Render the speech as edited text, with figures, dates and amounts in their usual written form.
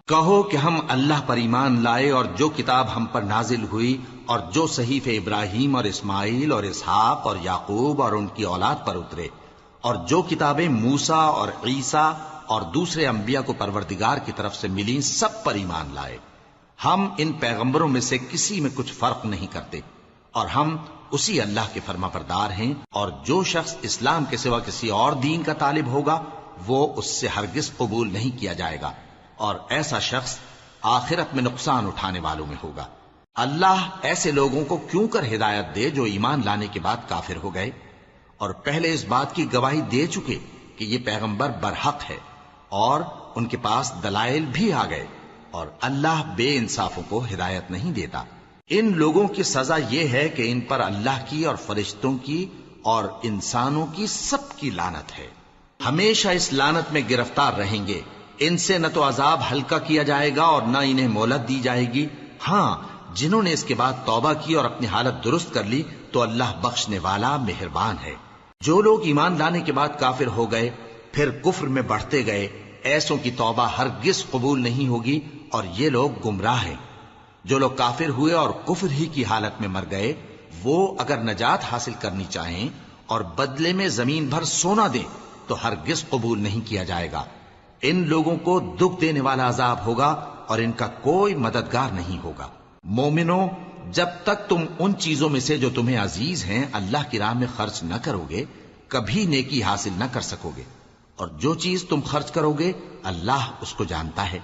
کہو کہ ہم اللہ پر ایمان لائے اور جو کتاب ہم پر نازل ہوئی اور جو صحیفے ابراہیم اور اسماعیل اور اسحاق اور یعقوب اور ان کی اولاد پر اترے، اور جو کتابیں موسیٰ اور عیسیٰ اور دوسرے انبیاء کو پروردگار کی طرف سے ملیں، سب پر ایمان لائے۔ ہم ان پیغمبروں میں سے کسی میں کچھ فرق نہیں کرتے، اور ہم اسی اللہ کے فرما بردار ہیں، اور جو شخص اسلام کے سوا کسی اور دین کا طالب ہوگا وہ اس سے ہرگز قبول نہیں کیا جائے گا، اور ایسا شخص آخرت میں نقصان اٹھانے والوں میں ہوگا۔ اللہ ایسے لوگوں کو کیوں کر ہدایت دے جو ایمان لانے کے بعد کافر ہو گئے اور پہلے اس بات کی گواہی دے چکے کہ یہ پیغمبر برحق ہے اور ان کے پاس دلائل بھی آ گئے، اور اللہ بے انصافوں کو ہدایت نہیں دیتا۔ ان لوگوں کی سزا یہ ہے کہ ان پر اللہ کی اور فرشتوں کی اور انسانوں کی سب کی لعنت ہے، ہمیشہ اس لعنت میں گرفتار رہیں گے۔ ان سے نہ تو عذاب ہلکا کیا جائے گا اور نہ انہیں مہلت دی جائے گی۔ ہاں، جنہوں نے اس کے بعد توبہ کی اور اپنی حالت درست کر لی تو اللہ بخشنے والا مہربان ہے۔ جو لوگ ایمان لانے کے بعد کافر ہو گئے پھر کفر میں بڑھتے گئے، ایسوں کی توبہ ہرگز قبول نہیں ہوگی، اور یہ لوگ گمراہ ہیں۔ جو لوگ کافر ہوئے اور کفر ہی کی حالت میں مر گئے، وہ اگر نجات حاصل کرنی چاہیں اور بدلے میں زمین بھر سونا دیں تو ہرگز قبول نہیں کیا جائے گا۔ ان لوگوں کو دکھ دینے والا عذاب ہوگا اور ان کا کوئی مددگار نہیں ہوگا۔ مومنو، جب تک تم ان چیزوں میں سے جو تمہیں عزیز ہیں اللہ کی راہ میں خرچ نہ کرو گے، کبھی نیکی حاصل نہ کر سکو گے، اور جو چیز تم خرچ کرو گے اللہ اس کو جانتا ہے۔